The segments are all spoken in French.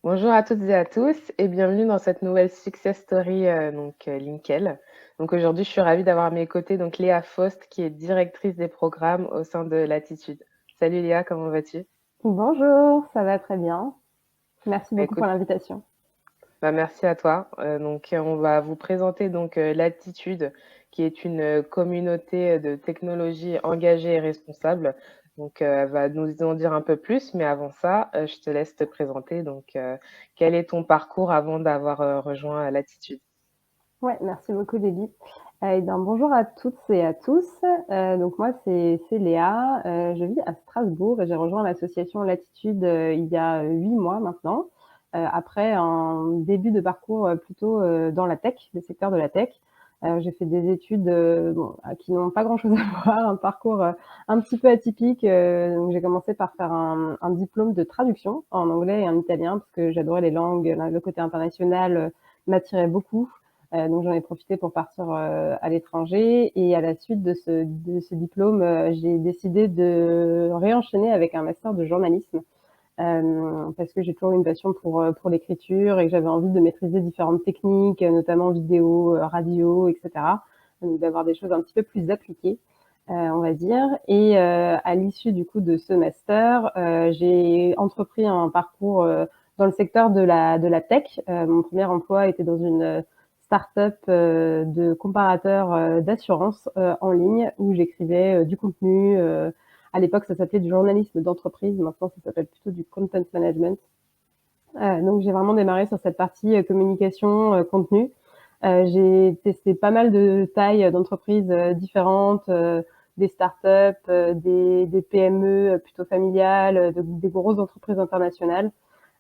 Bonjour à toutes et à tous et bienvenue dans cette nouvelle success story Linkel. Donc aujourd'hui, je suis ravie d'avoir à mes côtés donc Léa Faust qui est directrice des programmes au sein de Latitude. Salut Léa, comment vas-tu? Bonjour, ça va très bien. Merci Bah, beaucoup pour écoute, l'invitation. merci à toi. On va vous présenter Latitude qui est une communauté de technologie engagée et responsable. Elle va nous en dire un peu plus, mais avant ça, je te laisse te présenter. Quel est ton parcours avant d'avoir rejoint Latitude? Ouais, merci beaucoup, Lily. Bonjour à toutes et à tous. Donc moi, c'est Léa. Je vis à Strasbourg et j'ai rejoint l'association Latitude il y a 8 mois maintenant. Après un début de parcours plutôt dans la tech, le secteur de la tech. J'ai fait des études qui n'ont pas grand-chose à voir, un parcours un petit peu atypique. Donc j'ai commencé par faire un diplôme de traduction en anglais et en italien parce que j'adorais les langues, le côté international m'attirait beaucoup. Donc j'en ai profité pour partir à l'étranger et à la suite de ce diplôme, j'ai décidé de réenchaîner avec un master de journalisme parce que j'ai toujours eu une passion pour l'écriture et que j'avais envie de maîtriser différentes techniques, notamment vidéo, radio, etc. Donc d'avoir des choses un petit peu plus appliquées, on va dire. Et à l'issue du coup de ce master, j'ai entrepris un parcours dans le secteur de la tech. Mon premier emploi était dans une start-up de comparateur d'assurance en ligne où j'écrivais du contenu. À l'époque, ça s'appelait du journalisme d'entreprise. Maintenant, ça s'appelle plutôt du content management. Donc, j'ai vraiment démarré sur cette partie communication, contenu. J'ai testé pas mal de tailles d'entreprises différentes, des startups, des PME plutôt familiales, des grosses entreprises internationales.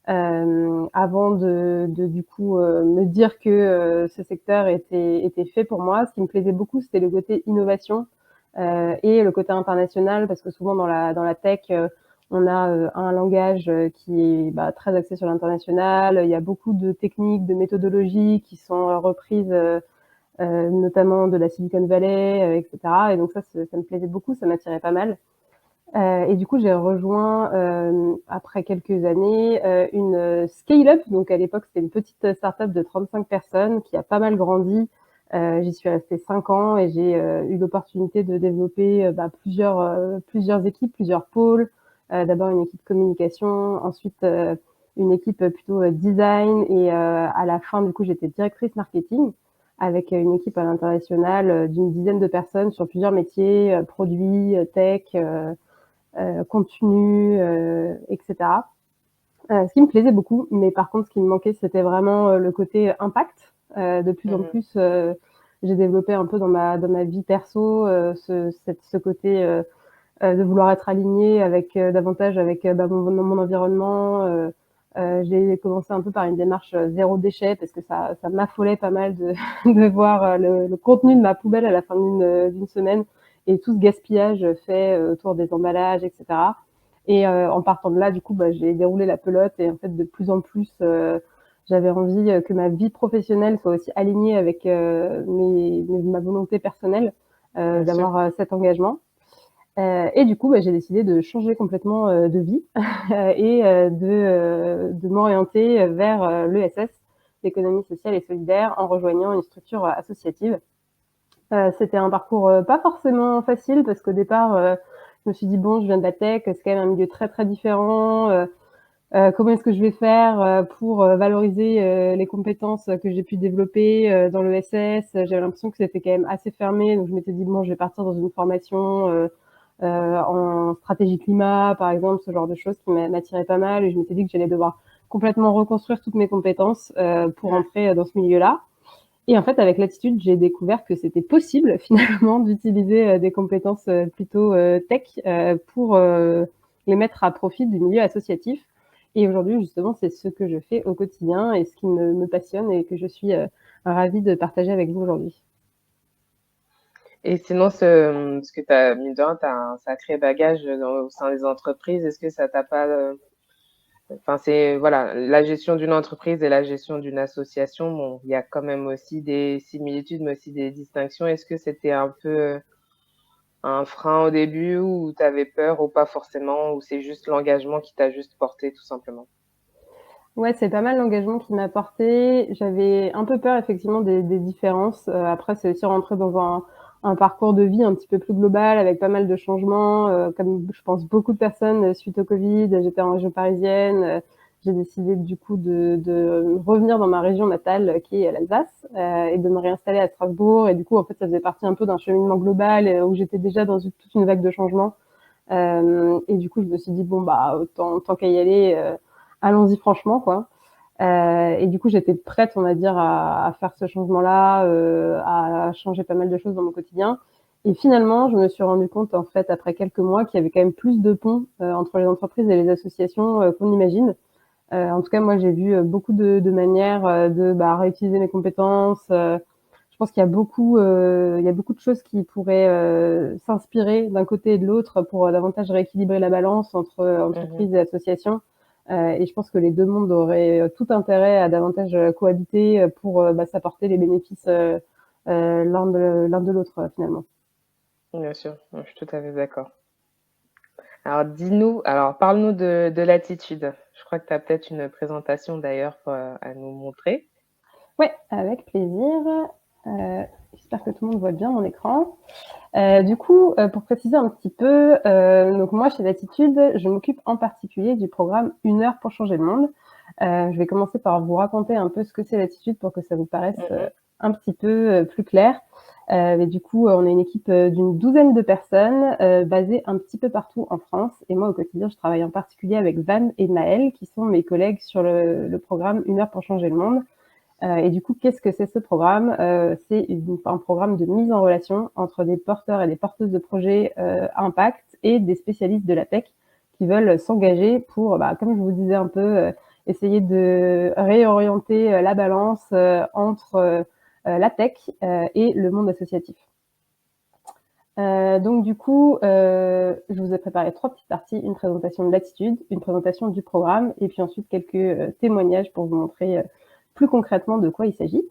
Avant du coup me dire que ce secteur était fait pour moi. Ce qui me plaisait beaucoup, c'était le côté innovation et le côté international, parce que souvent dans la tech, on a un langage qui est très axé sur l'international. Il y a beaucoup de techniques, de méthodologies qui sont reprises notamment de la Silicon Valley, etc. Et donc ça me plaisait beaucoup, ça m'attirait pas mal. Et du coup, j'ai rejoint, après quelques années, une scale-up. Donc à l'époque, c'était une petite start-up de 35 personnes qui a pas mal grandi. J'y suis restée 5 ans et j'ai eu l'opportunité de développer plusieurs équipes, plusieurs pôles. D'abord une équipe communication, ensuite une équipe plutôt design et à la fin, du coup, j'étais directrice marketing avec une équipe à l'international d'une dizaine de personnes sur plusieurs métiers, produits, tech, contenu, etc. Ce qui me plaisait beaucoup, mais par contre, ce qui me manquait, c'était vraiment le côté impact. De plus en Mhm. plus, j'ai développé un peu dans ma vie perso ce côté de vouloir être aligné avec davantage avec mon environnement. J'ai commencé un peu par une démarche zéro déchet parce que ça m'affolait pas mal de, de voir le contenu de ma poubelle à la fin d'une semaine et tout ce gaspillage fait autour des emballages, etc. Et en partant de là, du coup, j'ai déroulé la pelote et en fait, de plus en plus, j'avais envie que ma vie professionnelle soit aussi alignée avec ma volonté personnelle Bien sûr. d'avoir cet engagement. Et du coup, j'ai décidé de changer complètement de vie et de m'orienter vers l'ESS, l'économie sociale et solidaire, en rejoignant une structure associative. C'était un parcours pas forcément facile parce qu'au départ, je me suis dit bon, je viens de la tech, c'est quand même un milieu très très différent. Comment est-ce que je vais faire pour valoriser les compétences que j'ai pu développer dans l'ESS. J'avais l'impression que c'était quand même assez fermé, donc je m'étais dit bon, je vais partir dans une formation en stratégie climat, par exemple, ce genre de choses qui m'attiraient pas mal. Et je m'étais dit que j'allais devoir complètement reconstruire toutes mes compétences pour Ouais. entrer dans ce milieu-là. Et en fait, avec l'attitude, j'ai découvert que c'était possible finalement d'utiliser des compétences plutôt tech pour les mettre à profit du milieu associatif. Et aujourd'hui, justement, c'est ce que je fais au quotidien et ce qui me passionne et que je suis ravie de partager avec vous aujourd'hui. Et sinon, ce que tu as, mine de rien, tu as un sacré bagage au sein des entreprises. Est-ce que ça t'a pas, enfin, c'est, voilà, la gestion d'une entreprise et la gestion d'une association, bon, il y a quand même aussi des similitudes, mais aussi des distinctions. Est-ce que c'était un peu un frein au début ou tu avais peur ou pas forcément, ou c'est juste l'engagement qui t'a juste porté tout simplement? Ouais, c'est pas mal l'engagement qui m'a porté. J'avais un peu peur effectivement des différences. Après, c'est aussi rentrer dans un parcours de vie un petit peu plus global avec pas mal de changements. Comme je pense beaucoup de personnes suite au Covid, j'étais en région parisienne. J'ai décidé du coup de revenir dans ma région natale qui est l'Alsace et de me réinstaller à Strasbourg. Et du coup, en fait, ça faisait partie un peu d'un cheminement global où j'étais déjà dans toute une vague de changements. Et du coup, je me suis dit bon bah tant qu'à y aller, allons-y franchement quoi. Et du coup, j'étais prête, on va dire, à faire ce changement-là, à changer pas mal de choses dans mon quotidien. Et finalement, je me suis rendu compte, en fait, après quelques mois, qu'il y avait quand même plus de ponts entre les entreprises et les associations qu'on imagine. En tout cas, moi, j'ai vu beaucoup de manières de réutiliser mes compétences. Je pense qu'il y a il y a beaucoup de choses qui pourraient s'inspirer d'un côté et de l'autre pour davantage rééquilibrer la balance entre Mmh. entreprises et associations. Et je pense que les deux mondes auraient tout intérêt à davantage cohabiter pour s'apporter les bénéfices l'un de l'autre finalement. Bien sûr, je suis tout à fait d'accord. Alors dis-nous, alors parle-nous de l'attitude. Je crois que tu as peut-être une présentation d'ailleurs, à nous montrer. Ouais, avec plaisir. Euh, J'espère que tout le monde voit bien mon écran. Du coup, pour préciser un petit peu, donc moi chez Latitude, je m'occupe en particulier du programme Une heure pour changer le monde. Je vais commencer par vous raconter un peu ce que c'est Latitude pour que ça vous paraisse Mmh mh. un petit peu plus clair. Mais du coup, on est une équipe d'une douzaine de personnes basées un petit peu partout en France. Et moi, au quotidien, je travaille en particulier avec Van et Maëlle, qui sont mes collègues sur le programme Une heure pour changer le monde. Et du coup, qu'est-ce que c'est ce programme? C'est un programme de mise en relation entre des porteurs et des porteuses de projets impact et des spécialistes de la tech qui veulent s'engager pour, comme je vous disais un peu, essayer de réorienter la balance entre la tech et le monde associatif. Donc du coup, je vous ai préparé trois petites parties, une présentation de l'attitude, une présentation du programme et puis ensuite quelques témoignages pour vous montrer plus concrètement de quoi il s'agit.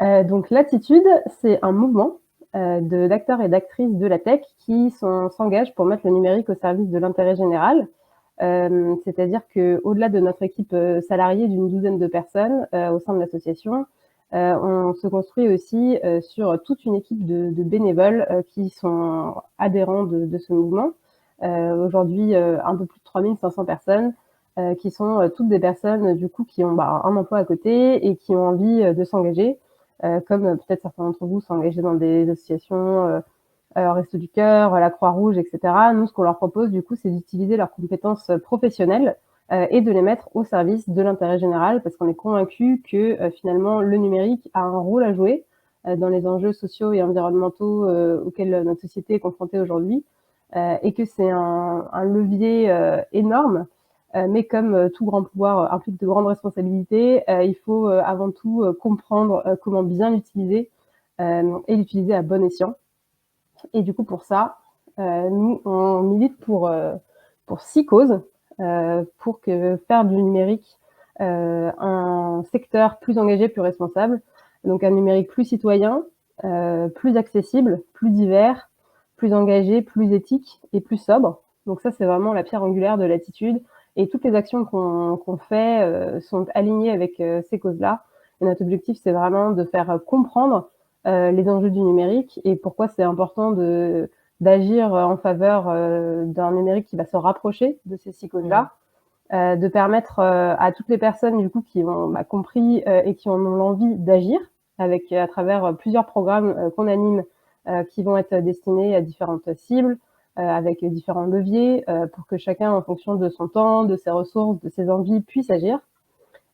Donc l'attitude, c'est un mouvement d'acteurs et d'actrices de la tech qui s'engagent pour mettre le numérique au service de l'intérêt général. C'est-à-dire qu'au-delà de notre équipe salariée d'une douzaine de personnes au sein de l'association, on se construit aussi sur toute une équipe de bénévoles qui sont adhérents de ce mouvement. Aujourd'hui, un peu plus de 3500 personnes qui sont toutes des personnes du coup qui ont un emploi à côté et qui ont envie de s'engager, comme peut-être certains d'entre vous sont engagés dans des associations Restos du Cœur, la Croix-Rouge, etc. Nous, ce qu'on leur propose, du coup, c'est d'utiliser leurs compétences professionnelles et de les mettre au service de l'intérêt général, parce qu'on est convaincu que finalement, le numérique a un rôle à jouer dans les enjeux sociaux et environnementaux auxquels notre société est confrontée aujourd'hui, et que c'est un levier énorme. Mais comme tout grand pouvoir implique de grandes responsabilités, il faut avant tout comprendre comment bien l'utiliser et l'utiliser à bon escient. Et du coup, pour ça, nous, on milite pour 6 causes pour que faire du numérique un secteur plus engagé, plus responsable. Donc un numérique plus citoyen, plus accessible, plus divers, plus engagé, plus éthique et plus sobre. Donc ça, c'est vraiment la pierre angulaire de l'attitude. Et toutes les actions qu'on fait sont alignées avec ces causes-là. Et notre objectif, c'est vraiment de faire comprendre les enjeux du numérique et pourquoi c'est important d'agir en faveur d'un numérique qui va se rapprocher de ces six Mmh. causes-là, de permettre à toutes les personnes du coup qui ont compris et qui en ont l'envie d'agir avec à travers plusieurs programmes qu'on anime qui vont être destinés à différentes cibles avec différents leviers pour que chacun en fonction de son temps, de ses ressources, de ses envies puisse agir.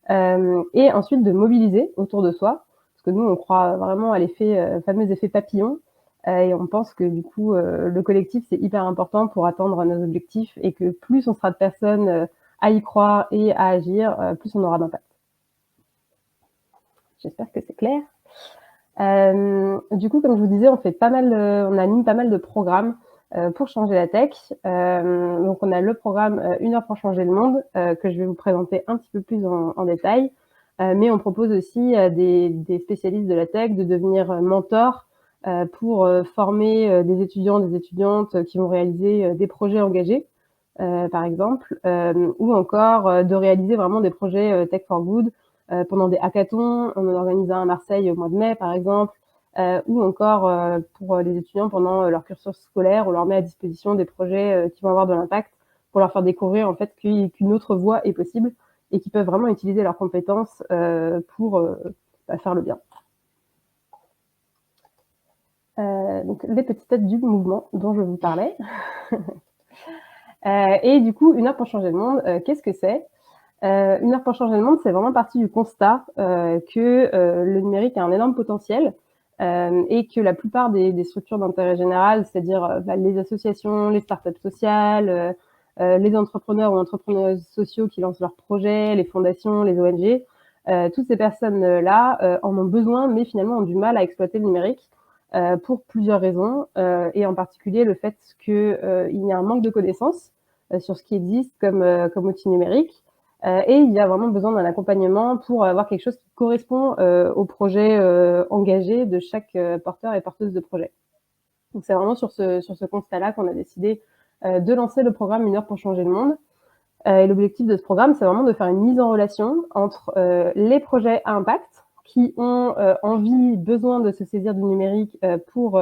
Et ensuite de mobiliser autour de soi, parce que nous, on croit vraiment à l'effet, fameux effet papillon, et on pense que du coup, le collectif, c'est hyper important pour atteindre nos objectifs et que plus on sera de personnes à y croire et à agir, plus on aura d'impact. J'espère que c'est clair. Du coup, comme je vous disais, on anime pas mal de programmes pour changer la tech. Donc, on a le programme Une heure pour changer le monde que je vais vous présenter un petit peu plus en détail. Mais on propose aussi à des spécialistes de la tech de devenir mentors pour former des étudiants, des étudiantes qui vont réaliser des projets engagés. par exemple, ou encore de réaliser vraiment des projets Tech for Good pendant des hackathons. On en organise un à Marseille au mois de mai, par exemple, ou encore pour les étudiants pendant leur cursus scolaire, on leur met à disposition des projets qui vont avoir de l'impact pour leur faire découvrir en fait qu'une autre voie est possible et qu'ils peuvent vraiment utiliser leurs compétences pour faire le bien. Donc les petites têtes du mouvement dont je vous parlais. Et du coup, une heure pour changer le monde, qu'est-ce que c'est? Une heure pour changer le monde, c'est vraiment partie du constat que le numérique a un énorme potentiel et que la plupart des structures d'intérêt général, c'est-à-dire les associations, les startups sociales, les entrepreneurs ou entrepreneuses sociaux qui lancent leurs projets, les fondations, les ONG, toutes ces personnes-là en ont besoin, mais finalement ont du mal à exploiter le numérique pour plusieurs raisons, et en particulier le fait qu'il y a un manque de connaissances sur ce qui existe comme outil numérique. Et il y a vraiment besoin d'un accompagnement pour avoir quelque chose qui correspond au projet engagé de chaque porteur et porteuse de projet. Donc c'est vraiment sur ce constat-là qu'on a décidé de lancer le programme Une heure pour changer le monde. Et l'objectif de ce programme, c'est vraiment de faire une mise en relation entre les projets à impact qui ont envie, besoin de se saisir du numérique pour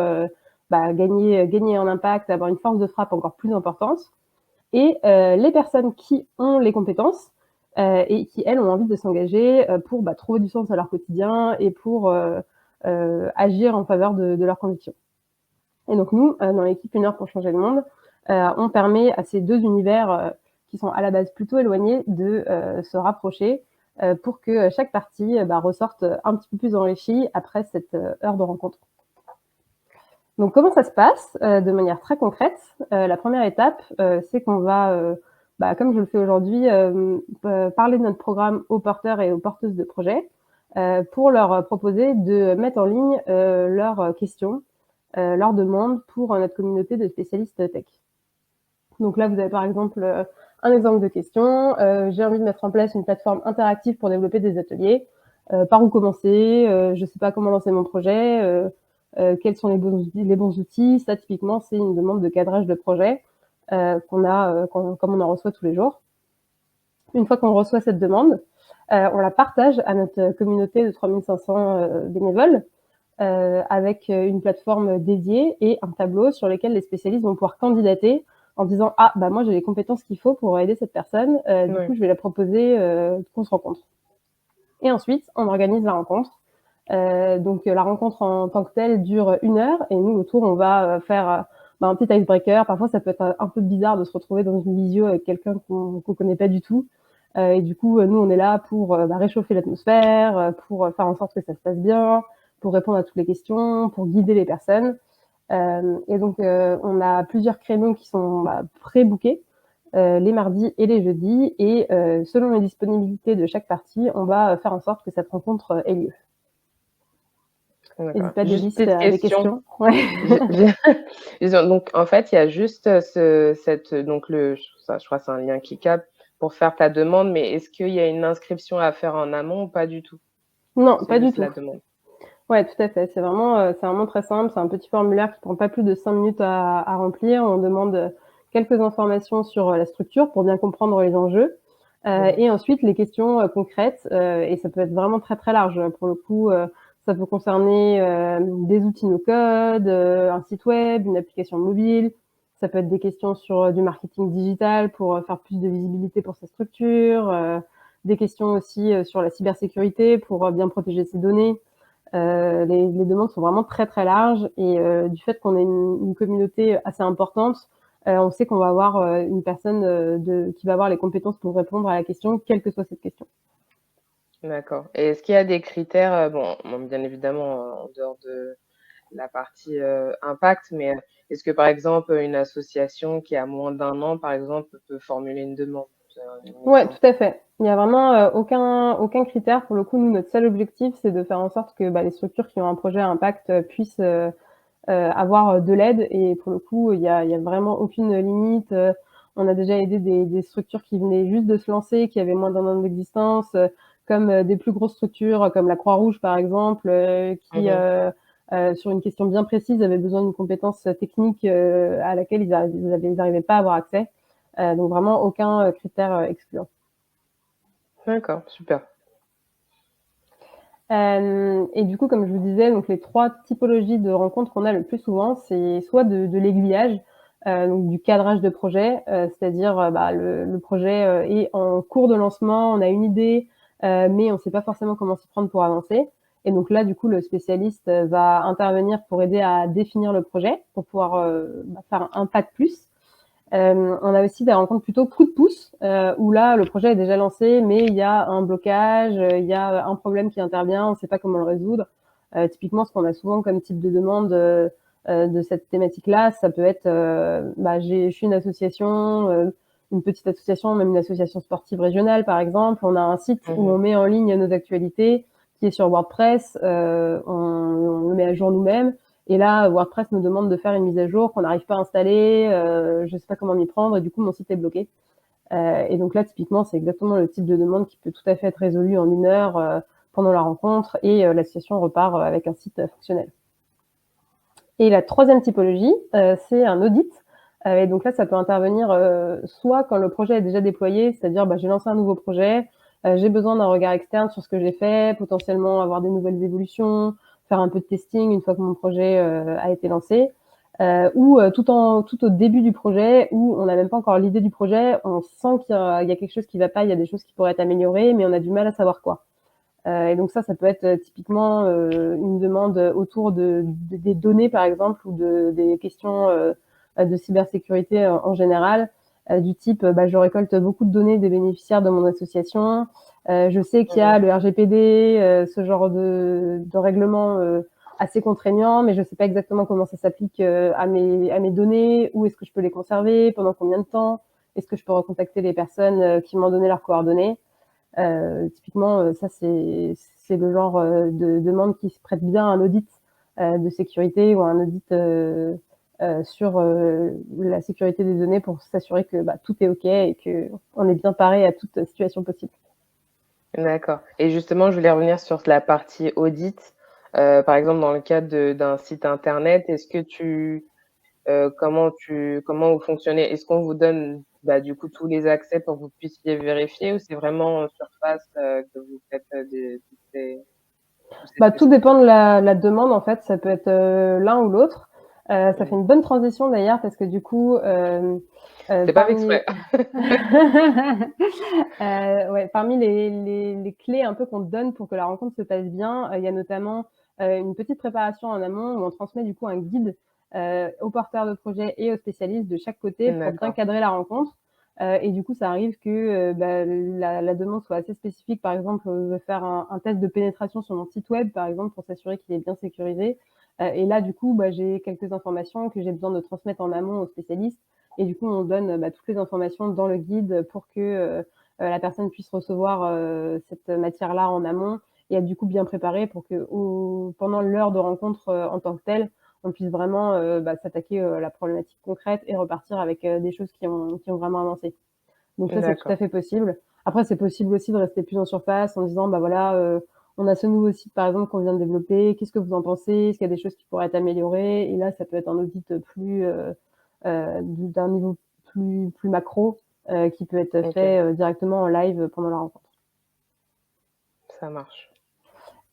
gagner en impact, avoir une force de frappe encore plus importante, et les personnes qui ont les compétences et qui, elles, ont envie de s'engager pour trouver du sens à leur quotidien et pour agir en faveur de leurs convictions. Et donc nous, dans l'équipe Une heure pour changer le monde, on permet à ces deux univers qui sont à la base plutôt éloignés de se rapprocher pour que chaque partie ressorte un petit peu plus enrichie après cette heure de rencontre. Donc comment ça se passe de manière très concrète? La première étape, c'est qu'on va, comme je le fais aujourd'hui, parler de notre programme aux porteurs et aux porteuses de projets pour leur proposer de mettre en ligne leurs questions, leurs demandes pour notre communauté de spécialistes tech. Donc là, vous avez par exemple un exemple de question. J'ai envie de mettre en place une plateforme interactive pour développer des ateliers. Par où commencer? Je ne sais pas comment lancer mon projet. Quels sont les bons outils? Ça, typiquement, c'est une demande de cadrage de projet comme on en reçoit tous les jours. Une fois qu'on reçoit cette demande, on la partage à notre communauté de 3500 bénévoles avec une plateforme dédiée et un tableau sur lequel les spécialistes vont pouvoir candidater en disant « Ah, moi j'ai les compétences qu'il faut pour aider cette personne, du coup je vais la proposer qu'on se rencontre ». Et ensuite, on organise la rencontre. Donc la rencontre en tant que telle dure 1 heure et nous autour on va faire un petit icebreaker. Parfois ça peut être un peu bizarre de se retrouver dans une visio avec quelqu'un qu'on connaît pas du tout. Et du coup nous on est là pour réchauffer l'atmosphère, pour faire en sorte que ça se passe bien, pour répondre à toutes les questions, pour guider les personnes. Et donc on a plusieurs créneaux qui sont pré-bookés. Les mardis et les jeudis, et selon les disponibilités de chaque partie, on va faire en sorte que cette rencontre ait lieu. N'hésite pas, Delis, si tu as des questions. Ouais. Donc, en fait, il y a juste je crois que c'est un lien cliquable pour faire ta demande, mais est-ce qu'il y a une inscription à faire en amont ou pas du tout? Non, C'est pas du juste tout. la demande. Ouais, tout à fait. C'est vraiment très simple. C'est un petit formulaire qui prend pas plus de 5 minutes à remplir. On demande quelques informations sur la structure pour bien comprendre les enjeux. Et ensuite, les questions concrètes. Et ça peut être vraiment très, très large. Pour le coup, ça peut concerner des outils no-code, un site web, une application mobile. Ça peut être des questions sur du marketing digital pour faire plus de visibilité pour sa structure. Des questions aussi sur la cybersécurité pour bien protéger ses données. Les demandes sont vraiment très très larges et du fait qu'on est une communauté assez importante, on sait qu'on va avoir une personne qui va avoir les compétences pour répondre à la question, quelle que soit cette question. D'accord. Et est-ce qu'il y a des critères, bien évidemment, en dehors de la partie impact, mais est-ce que par exemple une association qui a moins d'1 an, par exemple, peut formuler une demande? Ouais, tout à fait. Il n'y a vraiment aucun critère. Pour le coup, nous, notre seul objectif, c'est de faire en sorte que les structures qui ont un projet à impact puissent avoir de l'aide. Et pour le coup, il y a vraiment aucune limite. On a déjà aidé des structures qui venaient juste de se lancer, qui avaient moins d'1 an d'existence, comme des plus grosses structures, comme la Croix-Rouge, par exemple, qui, sur une question bien précise, avaient besoin d'une compétence technique à laquelle ils n'arrivaient pas à avoir accès. Donc vraiment aucun critère excluant. D'accord, super. Et du coup, comme je vous disais, donc les 3 typologies de rencontres qu'on a le plus souvent, c'est soit de l'aiguillage, donc du cadrage de projet, c'est-à-dire, bah, le projet, est en cours de lancement, on a une idée, mais on ne sait pas forcément comment s'y prendre pour avancer. Et donc là, du coup, le spécialiste, va intervenir pour aider à définir le projet, pour pouvoir, bah, faire un pas de plus. On a aussi des rencontres plutôt coup de pouce, où là, le projet est déjà lancé, mais il y a un blocage, il y a un problème qui intervient, on ne sait pas comment le résoudre. Typiquement, ce qu'on a souvent comme type de demande de cette thématique-là, ça peut être, bah, je suis une association, une petite association, même une association sportive régionale, par exemple. On a un site où on met en ligne nos actualités, qui est sur WordPress. On le met à jour nous-mêmes. Et là, WordPress nous demande de faire une mise à jour qu'on n'arrive pas à installer, je ne sais pas comment m'y prendre, et du coup, mon site est bloqué. Et donc là, typiquement, c'est exactement le type de demande qui peut tout à fait être résolue en 1 heure pendant la rencontre, et l'association repart avec un site fonctionnel. Et la 3e typologie, c'est un audit. Et donc là, ça peut intervenir soit quand le projet est déjà déployé, c'est-à-dire bah, j'ai lancé un nouveau projet, j'ai besoin d'un regard externe sur ce que j'ai fait, potentiellement avoir des nouvelles évolutions, faire un peu de testing une fois que mon projet a été lancé, ou tout au début du projet, où on n'a même pas encore l'idée du projet, on sent qu'il y a quelque chose qui ne va pas, il y a des choses qui pourraient être améliorées, mais on a du mal à savoir quoi. Et donc ça peut être typiquement une demande autour des données, par exemple, ou des questions de cybersécurité en général, du type bah, je récolte beaucoup de données des bénéficiaires de mon association, je sais qu'il y a le RGPD, ce genre de règlement assez contraignant, mais je ne sais pas exactement comment ça s'applique à mes données, où est-ce que je peux les conserver, pendant combien de temps, est-ce que je peux recontacter les personnes qui m'ont donné leurs coordonnées. Typiquement, ça c'est le genre de demande qui se prête bien à un audit de sécurité, ou à un audit sur la sécurité des données, pour s'assurer que bah, tout est OK et qu'on est bien paré à toute situation possible. D'accord, et justement, je voulais revenir sur la partie audit. Par exemple, dans le cadre d'un site internet, est-ce que comment vous fonctionnez? Est-ce qu'on vous donne, bah, du coup, tous les accès pour que vous puissiez vérifier, ou c'est vraiment sur place, que vous faites, des tous ces Bah, tout spécifiques? dépend de la demande, en fait, ça peut être l'un ou l'autre. Ça fait une bonne transition d'ailleurs, parce que du coup, C'est pas fait parmi exprès. les ouais, parmi les clés un peu qu'on te donne pour que la rencontre se passe bien, il y a notamment une petite préparation en amont, où on transmet du coup un guide aux porteurs de projet et aux spécialistes de chaque côté, pour bien D'accord, cadrer la rencontre. Et du coup, ça arrive que bah, la demande soit assez spécifique. Par exemple, je veux faire un test de pénétration sur mon site web, par exemple, pour s'assurer qu'il est bien sécurisé. Et là, du coup, bah, j'ai quelques informations que j'ai besoin de transmettre en amont aux spécialistes. Et du coup, on donne bah, toutes les informations dans le guide pour que la personne puisse recevoir cette matière-là en amont, et être du coup bien préparée, pour que pendant l'heure de rencontre en tant que telle, on puisse vraiment bah, s'attaquer à la problématique concrète et repartir avec des choses qui ont vraiment avancé. Donc ça, c'est tout à d'accord. fait possible. Après, c'est possible aussi de rester plus en surface, en disant, bah voilà, on a ce nouveau site, par exemple, qu'on vient de développer, qu'est-ce que vous en pensez? Est-ce qu'il y a des choses qui pourraient être améliorées? Et là, ça peut être un audit d'un niveau plus macro, qui peut être OK, fait directement en live pendant la rencontre. ça marche.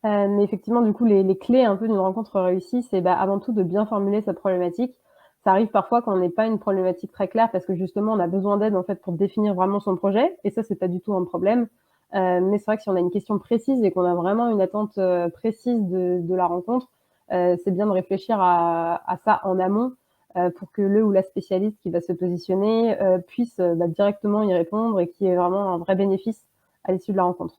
Mais effectivement, du coup, les clés un peu d'une rencontre réussie, c'est bah, avant tout de bien formuler sa problématique. Ça arrive parfois qu'on n'ait pas une problématique très claire, parce que justement, on a besoin d'aide en fait pour définir vraiment son projet, et ça, c'est pas du tout un problème. Mais c'est vrai que si on a une question précise et qu'on a vraiment une attente précise de la rencontre, c'est bien de réfléchir à ça en amont, pour que le ou la spécialiste qui va se positionner puisse bah, directement y répondre, et qu'il y ait vraiment un vrai bénéfice à l'issue de la rencontre.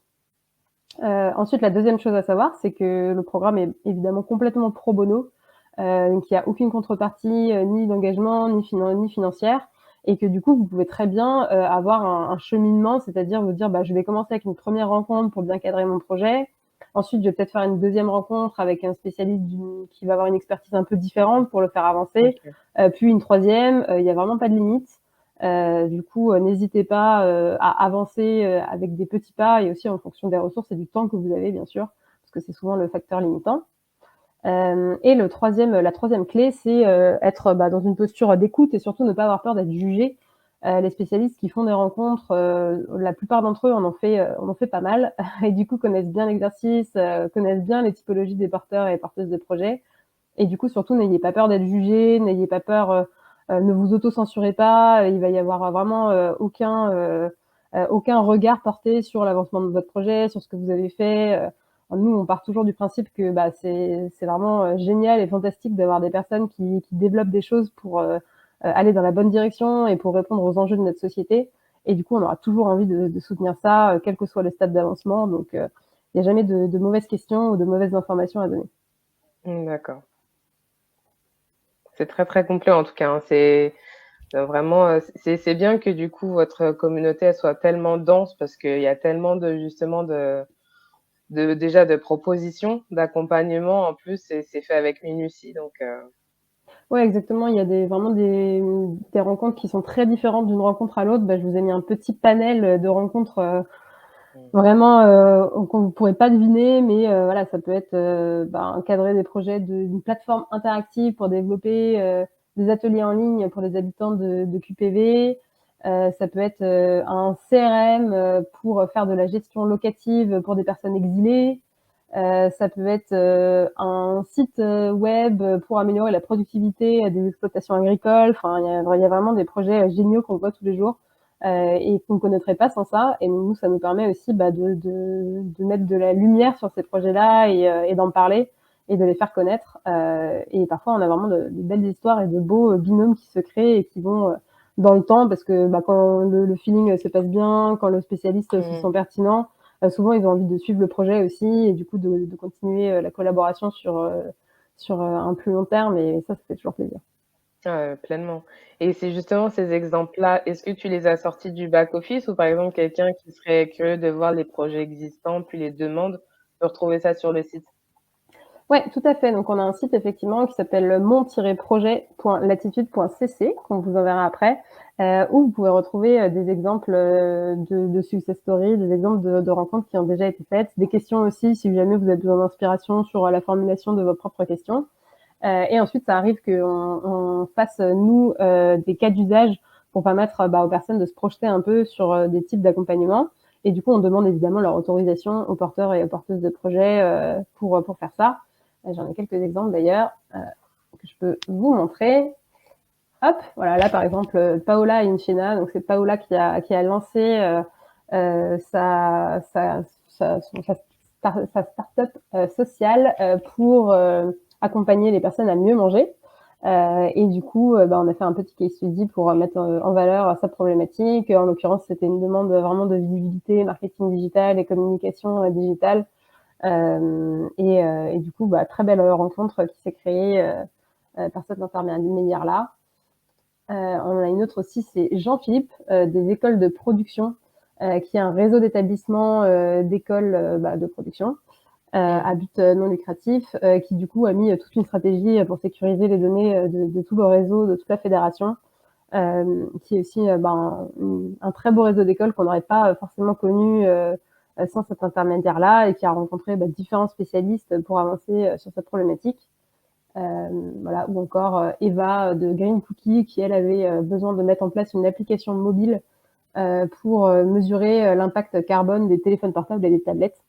Ensuite, la deuxième chose à savoir, c'est que le programme est évidemment complètement pro bono, donc il y a aucune contrepartie, ni d'engagement, ni financière, et que du coup, vous pouvez très bien avoir un cheminement, c'est-à-dire vous dire: «Bah, je vais commencer avec une première rencontre pour bien cadrer mon projet. Ensuite, je vais peut-être faire une deuxième rencontre avec un spécialiste qui va avoir une expertise un peu différente pour le faire avancer, OK, puis une troisième. Il y a vraiment pas de limite. Du coup, n'hésitez pas à avancer avec des petits pas, et aussi en fonction des ressources et du temps que vous avez, bien sûr, parce que c'est souvent le facteur limitant. Et la troisième clé, c'est être bah, dans une posture d'écoute, et surtout ne pas avoir peur d'être jugé. Les spécialistes qui font des rencontres, la plupart d'entre eux en ont fait pas mal et du coup connaissent bien l'exercice, connaissent bien les typologies des porteurs et porteuses de projets. Et du coup, surtout, n'ayez pas peur d'être jugé, n'ayez pas peur, ne vous auto-censurez pas. Il va y avoir vraiment aucun regard porté sur l'avancement de votre projet, sur ce que vous avez fait. Nous, on part toujours du principe que bah, c'est vraiment génial et fantastique d'avoir des personnes qui développent des choses pour aller dans la bonne direction et pour répondre aux enjeux de notre société. Et du coup, on aura toujours envie de soutenir ça, quel que soit le stade d'avancement. Donc, il n'y a jamais de mauvaises questions ou de mauvaises informations à donner. D'accord. C'est très, très complet en tout cas, hein. C'est vraiment, c'est bien que du coup votre communauté elle soit tellement dense parce qu'il y a tellement de justement de déjà de propositions d'accompagnement en plus c'est fait avec minutie donc Ouais, exactement. Il y a vraiment des rencontres qui sont très différentes d'une rencontre à l'autre. Bah, je vous ai mis un petit panel de rencontres mmh. vraiment qu'on vous pourrez pas deviner, mais voilà, ça peut être encadrer des projets d'une plateforme interactive pour développer des ateliers en ligne pour les habitants de QPV. Ça peut être un CRM pour faire de la gestion locative pour des personnes exilées. Ça peut être un site web pour améliorer la productivité des exploitations agricoles. Enfin, il y a vraiment des projets géniaux qu'on voit tous les jours et qu'on ne connaîtrait pas sans ça. Et nous, ça nous permet aussi de mettre de la lumière sur ces projets-là et d'en parler et de les faire connaître. Et parfois, on a vraiment de belles histoires et de beaux binômes qui se créent et qui vont dans le temps parce que quand le feeling se passe bien, quand le spécialiste se sent Mmh. pertinent, souvent ils ont envie de suivre le projet aussi et du coup de continuer la collaboration sur un plus long terme et ça fait toujours plaisir. Pleinement et c'est justement ces exemples-là, est-ce que tu les as sortis du back office ou par exemple quelqu'un qui serait curieux de voir les projets existants puis les demandes, peut retrouver ça sur le site? Ouais, tout à fait. Donc on a un site effectivement qui s'appelle mon-projet.latitude.cc qu'on vous enverra après, où vous pouvez retrouver des exemples de success stories, des exemples de rencontres qui ont déjà été faites, des questions aussi si jamais vous avez besoin d'inspiration sur la formulation de vos propres questions. Et ensuite, ça arrive qu'on fasse, nous, des cas d'usage pour permettre aux personnes de se projeter un peu sur des types d'accompagnement. Et du coup, on demande évidemment leur autorisation aux porteurs et aux porteuses de projets pour faire ça. J'en ai quelques exemples d'ailleurs que je peux vous montrer. Hop, voilà, là par exemple, Paola Incena, donc c'est Paola qui a lancé sa start-up sociale pour accompagner les personnes à mieux manger. Et du coup, on a fait un petit case study pour mettre en valeur sa problématique. En l'occurrence, c'était une demande vraiment de visibilité, marketing digital et communication digitale. Et du coup, très belle rencontre qui s'est créée par cet intermédiaire-là. On en a une autre aussi, c'est Jean-Philippe des écoles de production, qui est un réseau d'établissements d'écoles de production à Mmh. but non lucratif, qui du coup a mis toute une stratégie pour sécuriser les données de tout le réseau, de toute la fédération, qui est aussi un très beau réseau d'écoles qu'on n'aurait pas forcément connu sans cet intermédiaire-là et qui a rencontré différents spécialistes pour avancer sur cette problématique. Voilà, ou encore Eva de Green Cookie qui elle avait besoin de mettre en place une application mobile pour mesurer l'impact carbone des téléphones portables et des tablettes.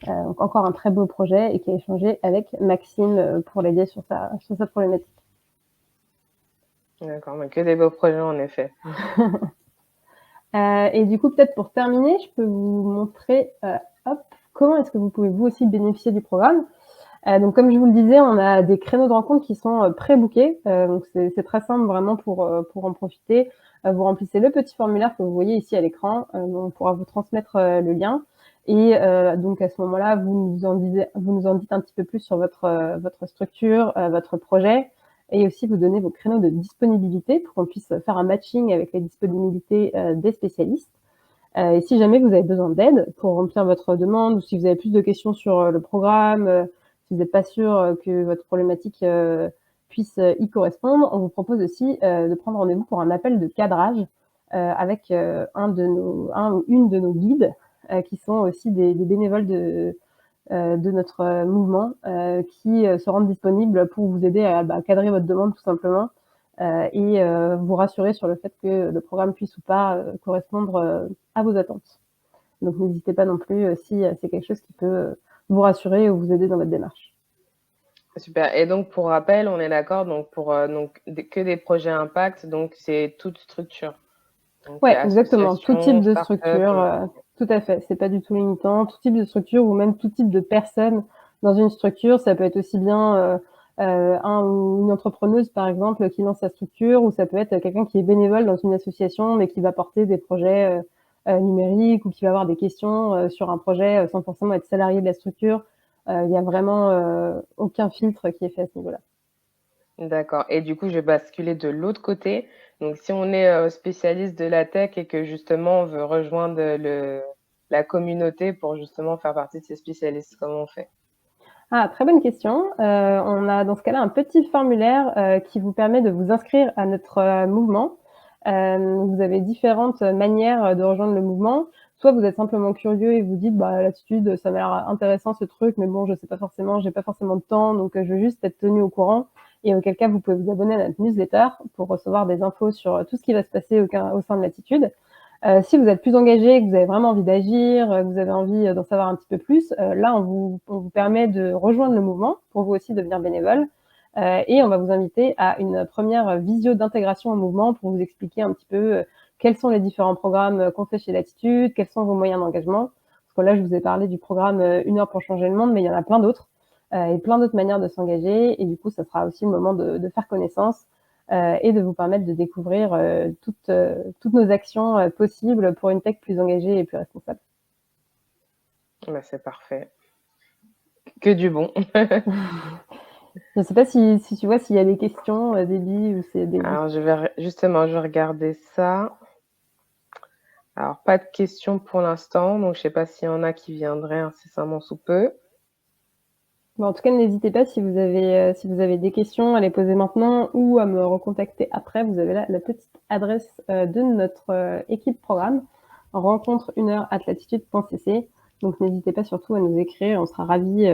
Donc encore un très beau projet et qui a échangé avec Maxime pour l'aider sur sa problématique. D'accord, mais que des beaux projets en effet. Et du coup, peut-être pour terminer, je peux vous montrer hop, comment est-ce que vous pouvez vous aussi bénéficier du programme. Donc comme je vous le disais, on a des créneaux de rencontre qui sont pré-bookés. Donc c'est très simple vraiment pour en profiter. Vous remplissez le petit formulaire que vous voyez ici à l'écran. On pourra vous transmettre le lien. Et donc à ce moment-là, vous nous en dites un petit peu plus sur votre structure, votre projet, et aussi vous donnez vos créneaux de disponibilité pour qu'on puisse faire un matching avec les disponibilités des spécialistes. Et si jamais vous avez besoin d'aide pour remplir votre demande ou si vous avez plus de questions sur le programme, si vous n'êtes pas sûr que votre problématique puisse y correspondre, on vous propose aussi de prendre rendez-vous pour un appel de cadrage avec un ou une de nos guides qui sont aussi des bénévoles de notre mouvement qui se rendent disponibles pour vous aider à cadrer votre demande tout simplement et vous rassurer sur le fait que le programme puisse ou pas correspondre à vos attentes. Donc n'hésitez pas non plus si c'est quelque chose qui peut vous rassurer ou vous aider dans votre démarche. Super. Et donc, pour rappel, on est d'accord, donc pour donc que des projets impact, donc c'est toute structure. Donc, Ouais, exactement. Tout association, type de start-up. structure, tout à fait. C'est pas du tout limitant. Tout type de structure ou même tout type de personne dans une structure. Ça peut être aussi bien un ou une entrepreneuse, par exemple, qui lance sa structure, ou ça peut être quelqu'un qui est bénévole dans une association, mais qui va porter des projets numériques, ou qui va avoir des questions sur un projet sans forcément être salarié de la structure. Il y a vraiment aucun filtre qui est fait à ce niveau-là. D'accord, et du coup, je vais basculer de l'autre côté. Donc si on est, spécialiste de la tech et que justement on veut rejoindre, la communauté pour justement faire partie de ces spécialistes, comment on fait? Ah, très bonne question. On a dans ce cas-là un petit formulaire qui vous permet de vous inscrire à notre mouvement. Vous avez différentes manières de rejoindre le mouvement. Soit vous êtes simplement curieux et vous dites, bah, l'attitude, ça m'a l'air intéressant ce truc, mais bon, je sais pas forcément, j'ai pas forcément de temps, donc je veux juste être tenu au courant. Et auquel cas, vous pouvez vous abonner à notre newsletter pour recevoir des infos sur tout ce qui va se passer au sein de l'attitude. Si vous êtes plus engagé, que vous avez vraiment envie d'agir, que vous avez envie d'en savoir un petit peu plus, là, on vous permet de rejoindre le mouvement pour vous aussi devenir bénévole. Et on va vous inviter à une première visio d'intégration au mouvement pour vous expliquer un petit peu quels sont les différents programmes qu'on fait chez Latitude, quels sont vos moyens d'engagement. Parce que là, je vous ai parlé du programme Une heure pour changer le monde, mais il y en a plein d'autres et plein d'autres manières de s'engager. Et du coup, ça sera aussi le moment de faire connaissance et de vous permettre de découvrir toutes nos actions possibles pour une tech plus engagée et plus responsable. Bah, c'est parfait. Que du bon. Je ne sais pas si tu vois s'il y a des questions, Déby, ou c'est des... Alors je vais regarder ça. Alors pas de questions pour l'instant, donc je sais pas s'il y en a qui viendraient incessamment sous peu. Bon, en tout cas, n'hésitez pas si vous avez des questions à les poser maintenant ou à me recontacter après. Vous avez là la petite adresse de notre équipe programme, rencontre1heure@latitude.cc. Donc n'hésitez pas surtout à nous écrire, on sera ravis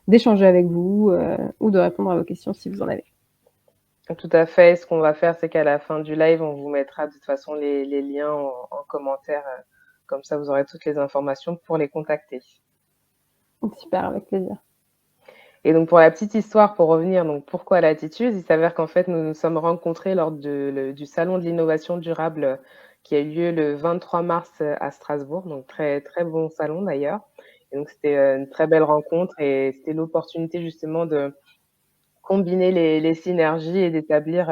d'échanger avec vous ou de répondre à vos questions si vous en avez. Tout à fait. Ce qu'on va faire, c'est qu'à la fin du live, on vous mettra de toute façon les liens en commentaire, comme ça vous aurez toutes les informations pour les contacter. Super, avec plaisir. Et donc pour la petite histoire, pour revenir, donc pourquoi Latitude? Il s'avère qu'en fait, nous nous sommes rencontrés lors du salon de l'innovation durable, qui a eu lieu le 23 mars, à Strasbourg, donc très, très bon salon d'ailleurs. Et donc c'était, une très belle rencontre et c'était l'opportunité justement de combiner les synergies et d'établir,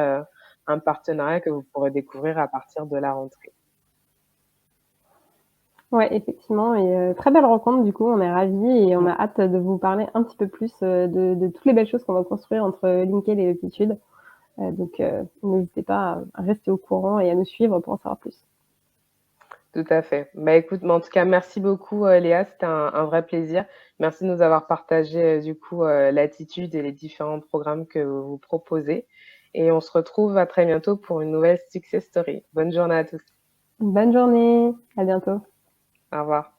un partenariat que vous pourrez découvrir à partir de la rentrée. Ouais, effectivement, et très belle rencontre du coup, on est ravis et on a hâte de vous parler un petit peu plus de toutes les belles choses qu'on va construire entre LinkedIn et Latitude. Donc n'hésitez pas à rester au courant et à nous suivre pour en savoir plus. Tout à fait. Bah, écoute, mais en tout cas, merci beaucoup, Léa, c'était un vrai plaisir. Merci de nous avoir partagé, du coup, l'attitude et les différents programmes que vous proposez et on se retrouve à très bientôt pour une nouvelle success story. Bonne journée à tous. Bonne journée, à bientôt. Au revoir.